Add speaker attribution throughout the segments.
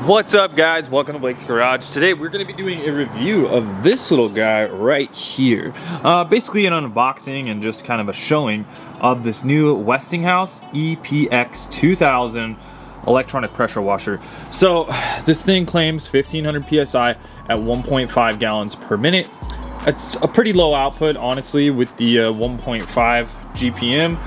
Speaker 1: What's up, guys? Welcome to Blake's Garage. Today we're going to be doing a review of this little guy right here. Basically an unboxing and just kind of a showing of this new Westinghouse ePX2000 electronic pressure washer. So this thing claims 1500 psi at 1.5 gallons per minute. It's a pretty low output, honestly, with the 1.5 GPM,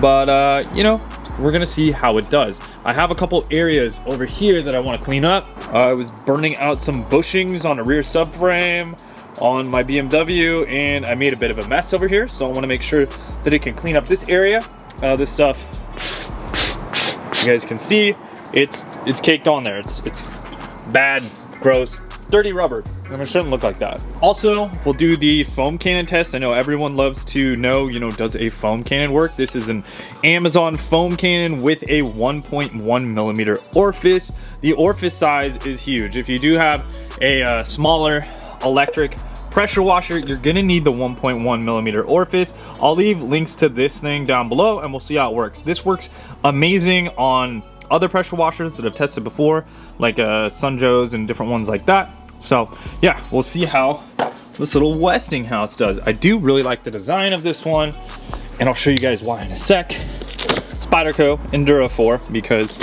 Speaker 1: but you know, we're gonna see how it does. I have a couple areas over here that I want to clean up. I was burning out some bushings on a rear subframe on my BMW, and I made a bit of a mess over here, so I want to make sure that it can clean up this area. This stuff, you guys can see, it's caked on there. It's bad, gross, dirty rubber, and it shouldn't look like that. Also, we'll do the foam cannon test. I know everyone loves to know, you know, does a foam cannon work? This is an Amazon foam cannon with a 1.1 millimeter orifice. The orifice size is huge. If you do have a smaller electric pressure washer, you're gonna need the 1.1 millimeter orifice. I'll leave links to this thing down below and we'll see how it works. This works amazing on other pressure washers that I've tested before, like Sunjoes and different ones like that. So yeah, we'll see how this little Westinghouse does. I do really like the design of this one, and I'll show you guys why in a sec. Spyderco Enduro 4, because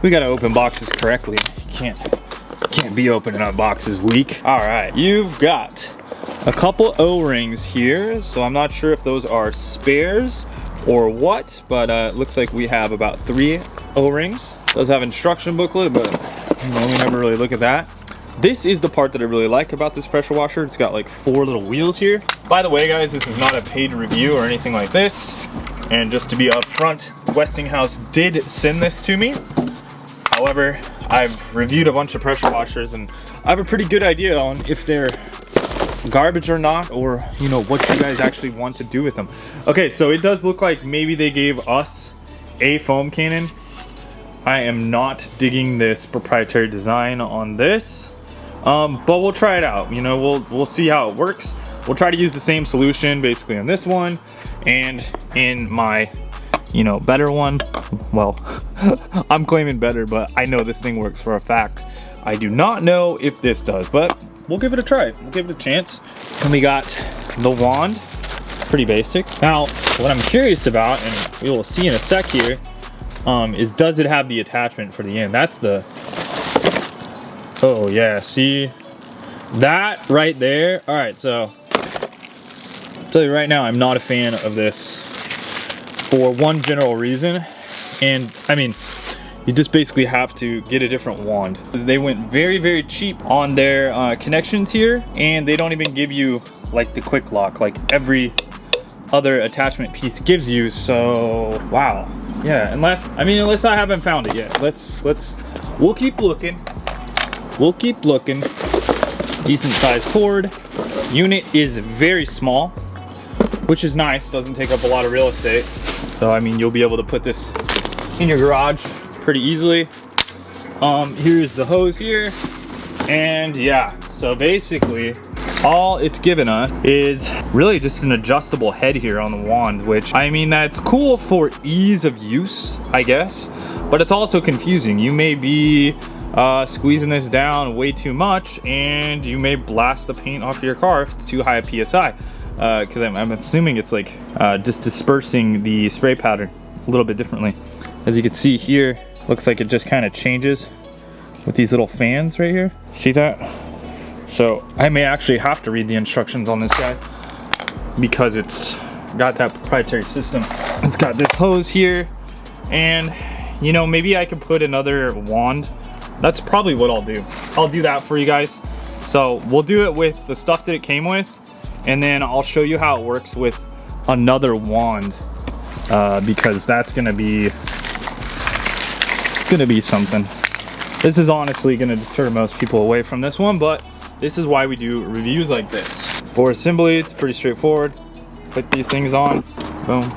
Speaker 1: we gotta open boxes correctly. You can't be opening up boxes weak. All right, you've got a couple O-rings here, so I'm not sure if those are spares or what, but it looks like we have about 3 O-rings. Does have instruction booklet, but you know, we never really look at that. This is the part that I really like about this pressure washer. It's got like 4 little wheels here. By the way, guys, this is not a paid review or anything like this. And just to be upfront, Westinghouse did send this to me. However, I've reviewed a bunch of pressure washers and I have a pretty good idea on if they're garbage or not, or you know, what you guys actually want to do with them. Okay, so it does look like maybe they gave us a foam cannon. I am not digging this proprietary design on this. But we'll try it out. You know, we'll see how it works. We'll try to use the same solution basically on this one and in my, you know, better one. Well, I'm claiming better, but I know this thing works for a fact. I do not know if this does, but we'll give it a try. We'll give it a chance. And we got the wand, pretty basic. Now, what I'm curious about, and we will see in a sec here, is does it have the attachment for the end? That's the, oh yeah, see that right there? All right, so I'll tell you right now, I'm not a fan of this for one general reason. And I mean, you just basically have to get a different wand. They went very, very cheap on their connections here, and they don't even give you like the quick lock like every other attachment piece gives you. So wow, yeah, unless I haven't found it yet. We'll keep looking. We'll keep looking. Decent sized cord. Unit is very small, which is nice. Doesn't take up a lot of real estate. So I mean, you'll be able to put this in your garage pretty easily. Here's the hose here, and yeah, so basically all it's given us is really just an adjustable head here on the wand, which I mean, that's cool for ease of use, I guess, but it's also confusing. You may be squeezing this down way too much and you may blast the paint off your car if it's too high a PSI, because I'm assuming it's like just dispersing the spray powder a little bit differently. As you can see here, looks like it just kind of changes with these little fans right here. See that? So I may actually have to read the instructions on this guy because it's got that proprietary system. It's got this hose here, and you know, maybe I could put another wand. That's probably what I'll do. I'll do that for you guys. So we'll do it with the stuff that it came with, and then I'll show you how it works with another wand, because that's gonna be something. This is honestly gonna deter most people away from this one, but this is why we do reviews like this. For assembly, it's pretty straightforward. Put these things on, boom.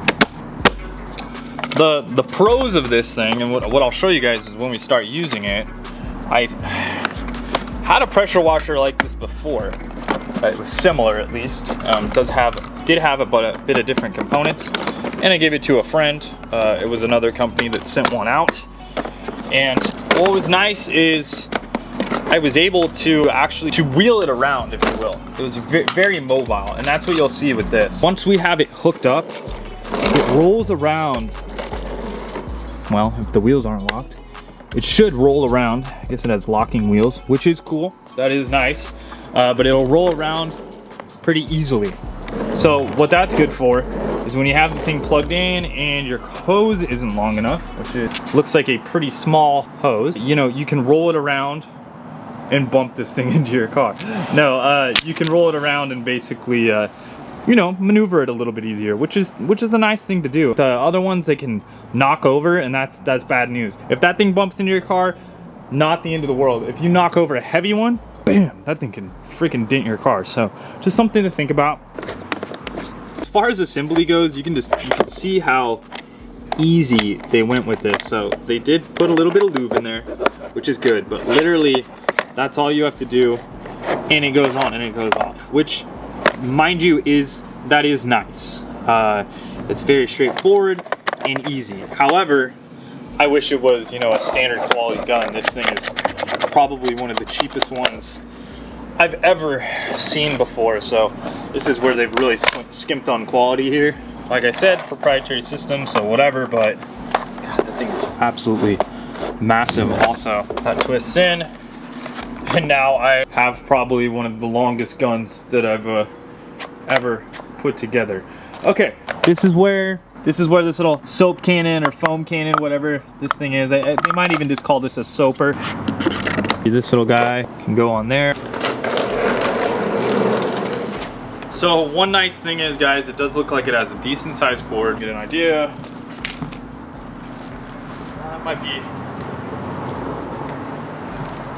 Speaker 1: The pros of this thing, and what I'll show you guys is when we start using it, I had a pressure washer like this before. It was similar, at least. Did have a bit of different components, and I gave it to a friend. It was another company that sent one out, and what was nice is I was able to actually wheel it around, if you will. It was very mobile, and that's what you'll see with this. Once we have it hooked up, it rolls around. Well, if the wheels aren't locked, it should roll around. I guess it has locking wheels, which is cool. That is nice, but it'll roll around pretty easily. So what that's good for is when you have the thing plugged in and your hose isn't long enough, which it looks like a pretty small hose, you know, you can roll it around and bump this thing into your car. No, you can roll it around and basically, you know, maneuver it a little bit easier, which is a nice thing to do. The other ones, they can knock over, and that's bad news. If that thing bumps into your car, not the end of the world. If you knock over a heavy one, bam, that thing can freaking dent your car. So just something to think about. As far as assembly goes, you can see how easy they went with this. So they did put a little bit of lube in there, which is good, but literally that's all you have to do, and it goes on and it goes off, which, mind you, is nice. It's very straightforward and easy. However, I wish it was, you know, a standard quality gun. This thing is probably one of the cheapest ones I've ever seen before, so this is where they've really skimped on quality here. Like I said, proprietary system, so whatever, but God, that thing is absolutely massive. Also, that twists in, and now I have probably one of the longest guns that I've ever put together. Okay, this is where this little soap cannon or foam cannon, whatever this thing is, they might even just call this a soaper. This little guy can go on there. So one nice thing is, guys, it does look like it has a decent sized cord. Get an idea. That might be.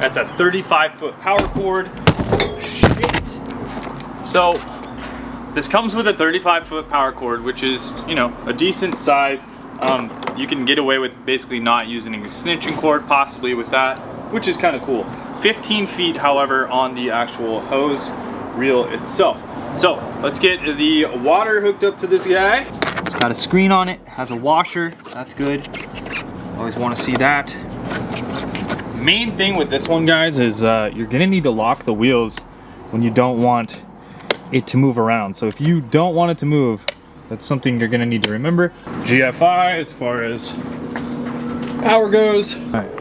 Speaker 1: That's a 35-foot power cord. Shit. So this comes with a 35-foot power cord, which is, you know, a decent size. You can get away with basically not using an extension cord, possibly with that, which is kind of cool. 15 feet, however, on the actual hose reel itself. So let's get the water hooked up to this guy. It's got a screen on it, has a washer, that's good. Always want to see that. Main thing with this one, guys, is you're gonna need to lock the wheels when you don't want it to move around. So if you don't want it to move, that's something you're gonna need to remember. GFI as far as power goes. All right.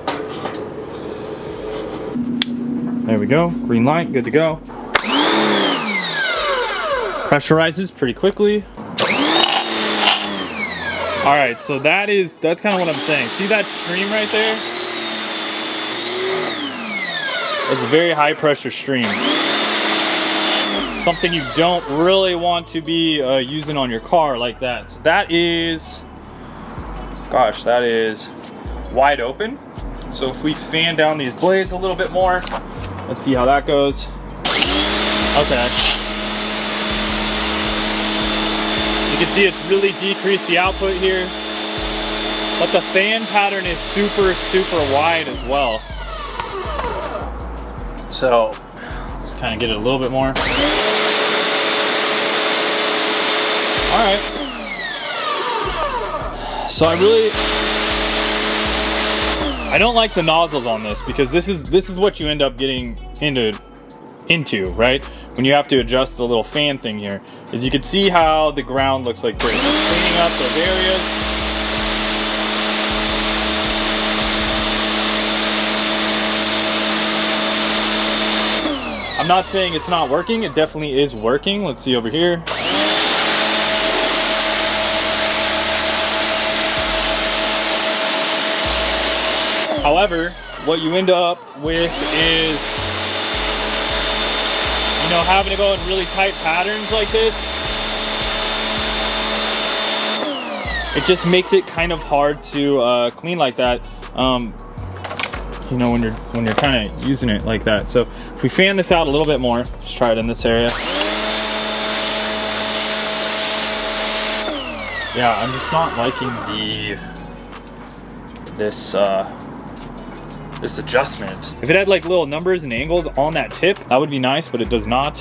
Speaker 1: There we go, green light, good to go. Pressurizes pretty quickly. All right, so that's kind of what I'm saying. See that stream right there? It's a very high pressure stream. Something you don't really want to be using on your car like that. So that is, gosh, that is wide open. So if we fan down these blades a little bit more, let's see how that goes. Okay. You can see it's really decreased the output here, but the fan pattern is super wide as well. So let's kind of get it a little bit more. All right. So I don't like the nozzles on this, because this is what you end up getting into, right? When you have to adjust the little fan thing here, is you can see how the ground looks like this. Cleaning up those areas. I'm not saying it's not working, it definitely is working. Let's see over here. However, what you end up with is, you know, having to go in really tight patterns like this. It just makes it kind of hard to clean like that. You know, when you're kind of using it like that. So if we fan this out a little bit more, just try it in this area. Yeah, I'm just not liking this adjustment. If it had like little numbers and angles on that tip, that would be nice, but it does not.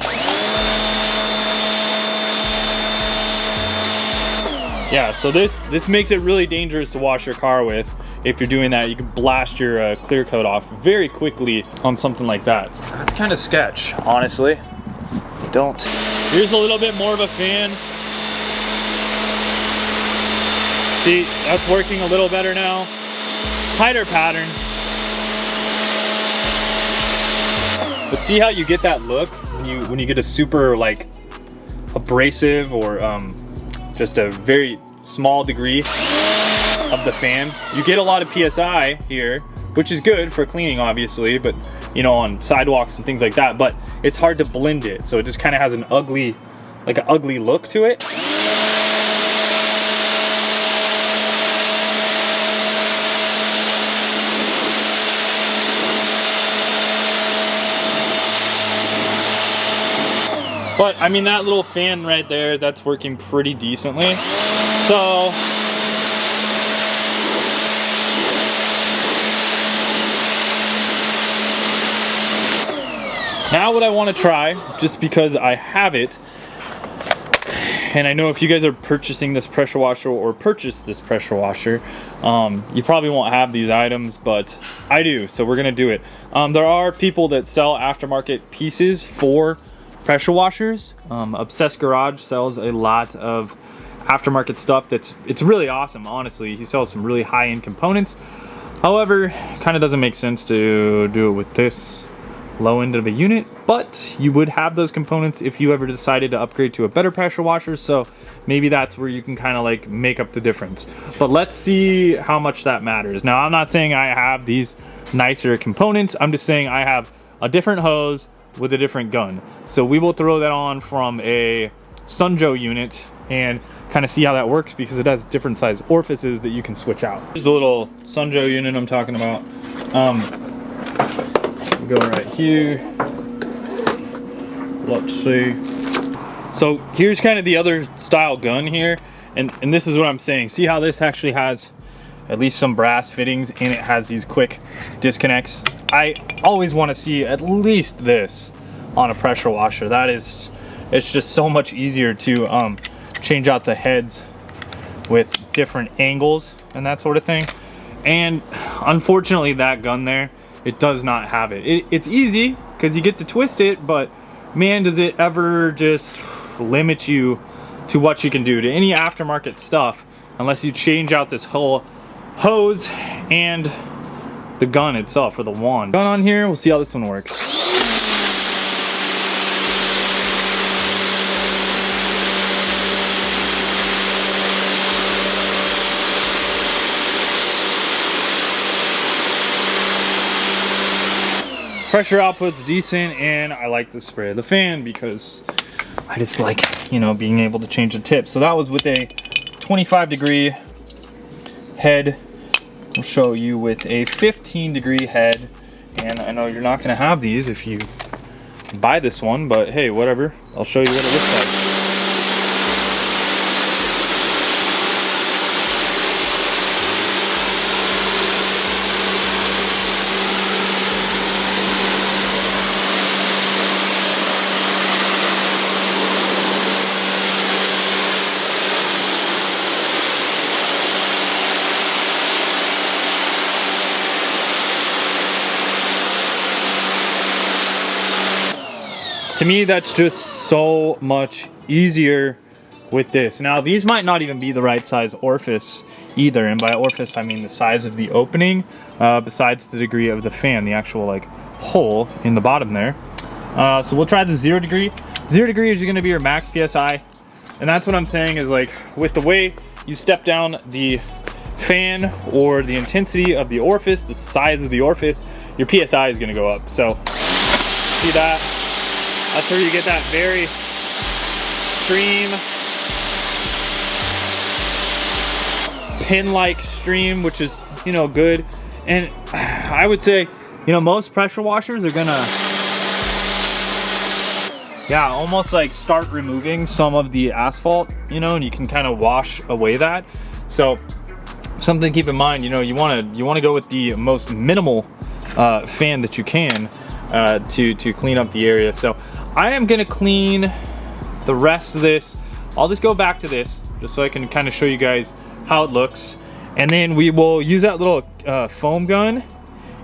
Speaker 1: Yeah, so this makes it really dangerous to wash your car with. If you're doing that, you can blast your clear coat off very quickly on something like that. That's kind of sketch, honestly. Don't. Here's a little bit more of a fan. See, that's working a little better now. Tighter pattern. But see how you get that look when you get a super like abrasive or just a very small degree of the fan. You get a lot of PSI here, which is good for cleaning obviously, but you know, on sidewalks and things like that, but it's hard to blend it. So it just kind of has an ugly, like an ugly look to it. But I mean, that little fan right there, that's working pretty decently. So now what I want to try, just because I have it, and I know if you guys are purchasing this pressure washer or purchase this pressure washer, you probably won't have these items, but I do, so we're gonna do it. There are people that sell aftermarket pieces for pressure washers. Obsessed Garage sells a lot of aftermarket stuff it's really awesome, honestly. He sells some really high-end components. However, kind of doesn't make sense to do it with this low end of a unit, but you would have those components if you ever decided to upgrade to a better pressure washer, so maybe that's where you can kind of like make up the difference. But let's see how much that matters. Now, I'm not saying I have these nicer components, I'm just saying I have a different hose with a different gun. So we will throw that on from a Sunjo unit and kind of see how that works, because it has different size orifices that you can switch out. Here's the little Sunjo unit I'm talking about. Go right here. Let's see. So here's kind of the other style gun here, and this is what I'm saying. See how this actually has at least some brass fittings and it has these quick disconnects. I always want to see at least this on a pressure washer. It's just so much easier to change out the heads with different angles and that sort of thing. And unfortunately, that gun there, it does not have it. It's easy because you get to twist it, but man, does it ever just limit you to what you can do to any aftermarket stuff unless you change out this whole hose and the gun itself, or the wand. Gun on here, we'll see how this one works. Pressure output's decent, and I like the spray of the fan because I just like, you know, being able to change the tip. So that was with a 25-degree head. We'll show you with a 15-degree head, and I know you're not going to have these if you buy this one, but hey, whatever. I'll show you what it looks like. To me, that's just so much easier with this. Now, these might not even be the right size orifice either, and by orifice I mean the size of the opening, besides the degree of the fan, the actual like hole in the bottom there. So we'll try the 0 degree. 0 degree is going to be your max PSI, and that's what I'm saying is, like, with the way you step down the fan or the intensity of the orifice, the size of the orifice, your PSI is going to go up. So see that? That's where you get that very stream, pin-like stream, which is, you know, good. And I would say, you know, most pressure washers are gonna, yeah, almost like start removing some of the asphalt, you know, and you can kind of wash away that. So something to keep in mind, you know, you want to go with the most minimal fan that you can to clean up the area. So I am gonna clean the rest of this. I'll just go back to this just so I can kind of show you guys how it looks. And then we will use that little foam gun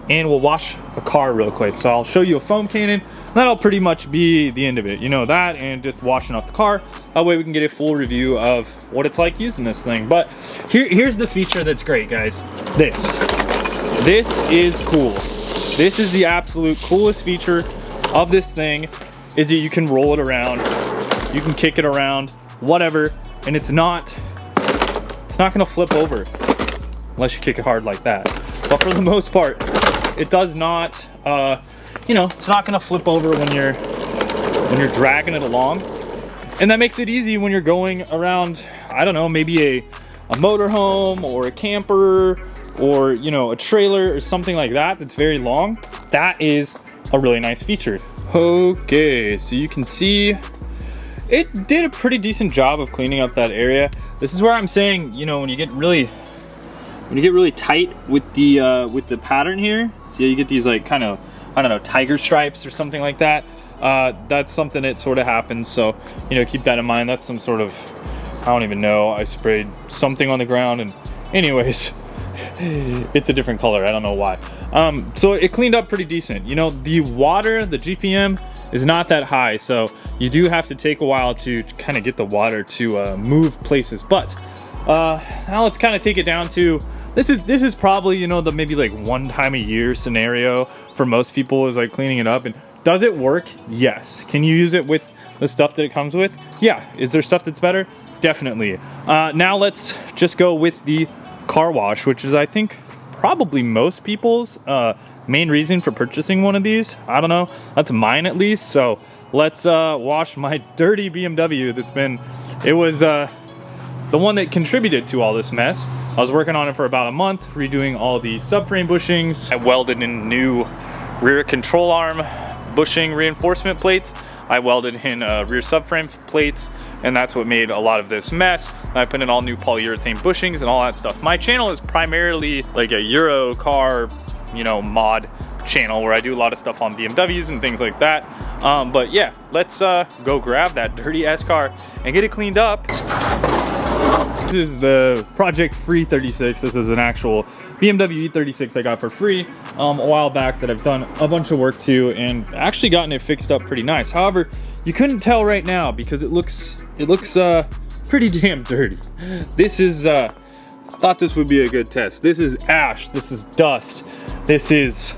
Speaker 1: and we'll wash a car real quick. So I'll show you a foam cannon. That'll pretty much be the end of it. You know, that and just washing off the car. That way we can get a full review of what it's like using this thing. But here's the feature that's great, guys. This is cool. This is the absolute coolest feature of this thing, is that you can roll it around, you can kick it around, whatever, and it's not gonna flip over unless you kick it hard like that. But for the most part, it does not, you know, it's not gonna flip over when you're dragging it along. And that makes it easy when you're going around, I don't know, maybe a motorhome or a camper or, you know, a trailer or something like that that's very long. That is a really nice feature. Okay, so you can see it did a pretty decent job of cleaning up that area. This is where I'm saying, you know, when you get really tight with the pattern here, see, you get these like kind of, I don't know, tiger stripes or something like that. That's something that sort of happens, so, you know, keep that in mind. That's some sort of, I don't even know, I sprayed something on the ground, and anyways, it's a different color, I don't know why. So it cleaned up pretty decent. You know, the water, the GPM is not that high, so you do have to take a while to kind of get the water to move places. But now let's kind of take it down to, this is probably, you know, the maybe like one time a year scenario for most people, is like cleaning it up. And does it work? Yes. Can you use it with the stuff that it comes with? Yeah. Is there stuff that's better? Definitely. Now let's just go with the car wash, which is, I think, probably most people's main reason for purchasing one of these. I don't know, that's mine at least. So let's wash my dirty BMW that's been, it was the one that contributed to all this mess. I was working on it for about a month, redoing all the subframe bushings. I welded in new rear control arm bushing reinforcement plates. I welded in rear subframe plates, and that's what made a lot of this mess. I put in all new polyurethane bushings and all that stuff. My channel is primarily like a Euro car, you know, mod channel where I do a lot of stuff on BMWs and things like that. But yeah, let's go grab that dirty ass car and get it cleaned up. This is the Project Free 36. This is an actual BMW E36 I got for free a while back that I've done a bunch of work to and actually gotten it fixed up pretty nice. However, you couldn't tell right now because it looks pretty damn dirty. This is thought this would be a good test. This is ash, this is dust, this is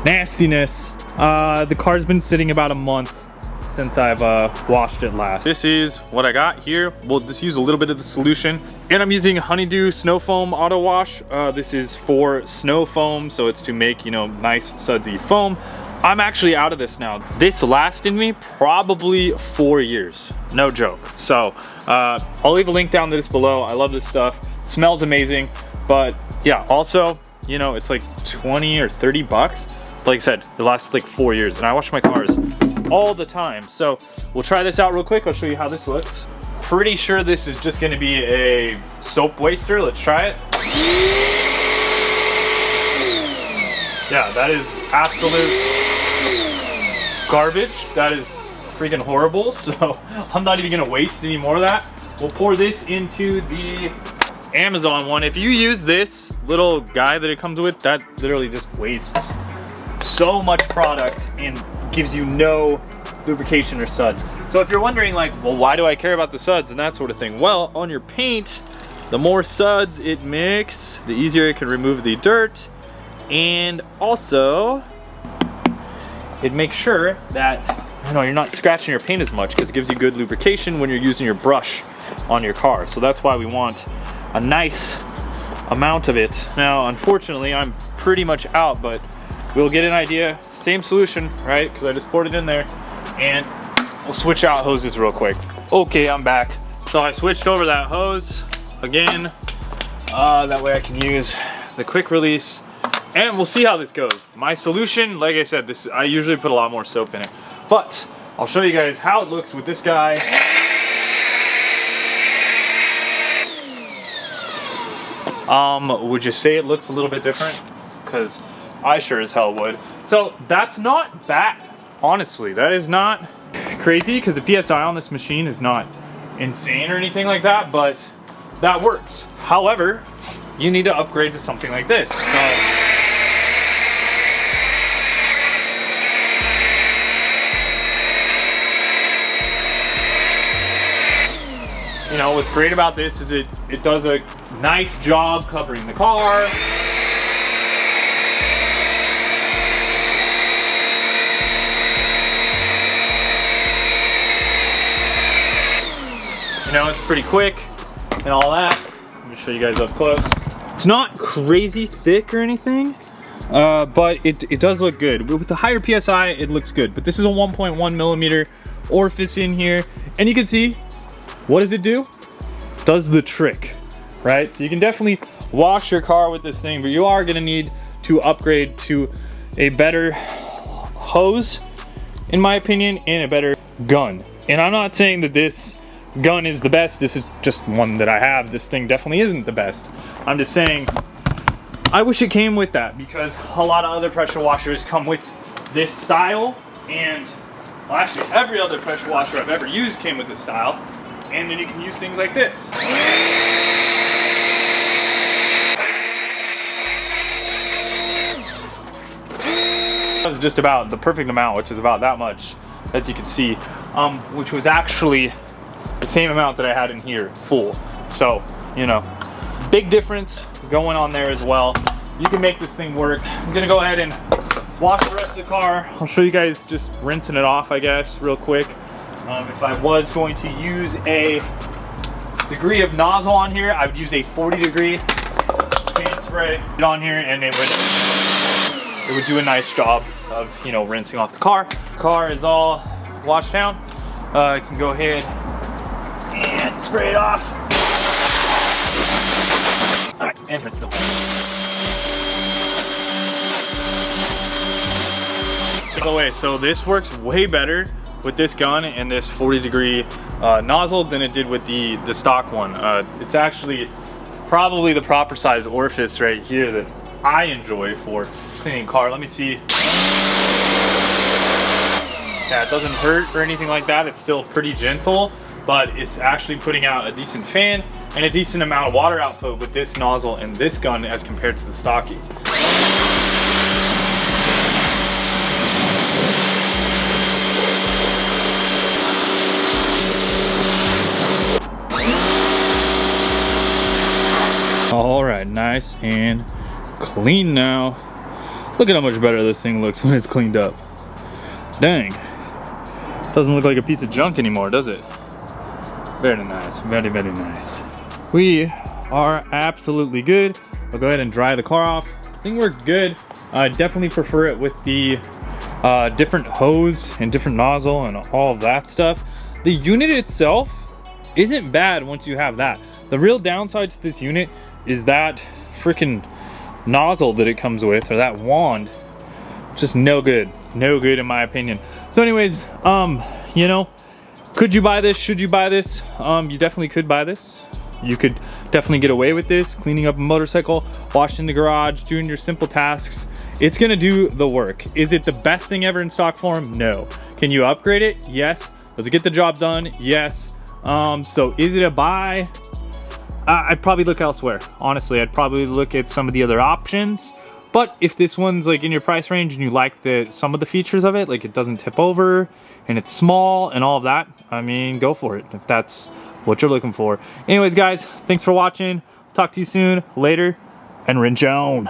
Speaker 1: nastiness. The car's been sitting about a month since I've washed it last. This is what I got here. We'll just use a little bit of the solution, and I'm using Honeydew Snow Foam Auto Wash. This is for snow foam, so it's to make, you know, nice sudsy foam. I'm actually out of this now. This lasted me probably 4 years, no joke. So I'll leave a link down to this below. I love this stuff. It smells amazing, but yeah, also, you know, it's like 20 or 30 bucks. Like I said, it lasts like 4 years, and I wash my cars all the time. So we'll try this out real quick. I'll show you how this looks. Pretty sure this is just gonna be a soap waster. Let's try it. Yeah, that is absolute garbage. That is freaking horrible. So I'm not even gonna waste any more of that. We'll pour this into the Amazon one. If you use this little guy that it comes with, that literally just wastes so much product and gives you no lubrication or suds. So if you're wondering, like, well, why do I care about the suds and that sort of thing? Well, on your paint, the more suds it makes, the easier it can remove the dirt, and also it makes sure that, you know, you're not scratching your paint as much because it gives you good lubrication when you're using your brush on your car. So that's why we want a nice amount of it. Now, unfortunately, I'm pretty much out, but we'll get an idea. Same solution, right? Because I just poured it in there, and we'll switch out hoses real quick. Okay, I'm back. So I switched over that hose again. That way I can use the quick release, and we'll see how this goes. My solution, like I said, I usually put a lot more soap in it, but I'll show you guys how it looks with this guy. Would you say it looks a little bit different? Because I sure as hell would. So that's not bad, honestly. That is not crazy, because the PSI on this machine is not insane or anything like that, but that works. However, you need to upgrade to something like this. So, you know, what's great about this is it does a nice job covering the car. You know, it's pretty quick and all that. Let me show you guys up close. It's not crazy thick or anything, but it does look good. With the higher PSI, it looks good. But this is a 1.1 millimeter orifice in here, and you can see, what does it do? Does the trick, right? So you can definitely wash your car with this thing, but you are gonna need to upgrade to a better hose, in my opinion, and a better gun. And I'm not saying that this gun is the best. This is just one that I have. This thing definitely isn't the best. I'm just saying, I wish it came with that, because a lot of other pressure washers come with this style, and well, actually every other pressure washer I've ever used came with this style, and then you can use things like this. That was just about the perfect amount, which is about that much, as you can see, which was actually the same amount that I had in here, full. So, you know, big difference going on there as well. You can make this thing work. I'm gonna go ahead and wash the rest of the car. I'll show you guys just rinsing it off, I guess, real quick. If I was going to use a degree of nozzle on here, I would use a 40 degree paint spray on here, and it would do a nice job of, you know, rinsing off the car. The car is all washed down. I can go ahead and spray it off. All right, and rinse the By the way, so this works way better with this gun and this 40 degree nozzle than it did with the stock one. It's actually probably the proper size orifice right here that I enjoy for cleaning car. Let me see. Yeah, it doesn't hurt or anything like that. It's still pretty gentle, but it's actually putting out a decent fan and a decent amount of water output with this nozzle and this gun as compared to the stocky. All right, nice and clean now. Look at how much better this thing looks when it's cleaned up. Dang, doesn't look like a piece of junk anymore, does it? Very nice, very, very nice. We are absolutely good. I'll go ahead and dry the car off. I think we're good. I definitely prefer it with the different hose and different nozzle and all of that stuff. The unit itself isn't bad once you have that. The real downside to this unit is that freaking nozzle that it comes with, or that wand. Just no good in my opinion. So anyways, you know, could you buy this? Should you buy this? You definitely could buy this. You could definitely get away with this, cleaning up a motorcycle, washing the garage, doing your simple tasks. It's gonna do the work. Is it the best thing ever in stock form? No. Can you upgrade it? Yes. Does it get the job done? Yes. So is it a buy? I'd probably look elsewhere. Honestly, I'd probably look at some of the other options. But if this one's like in your price range and you like some of the features of it, like it doesn't tip over and it's small and all of that, I mean, go for it if that's what you're looking for. Anyways, guys, thanks for watching. Talk to you soon, later, and wrench on.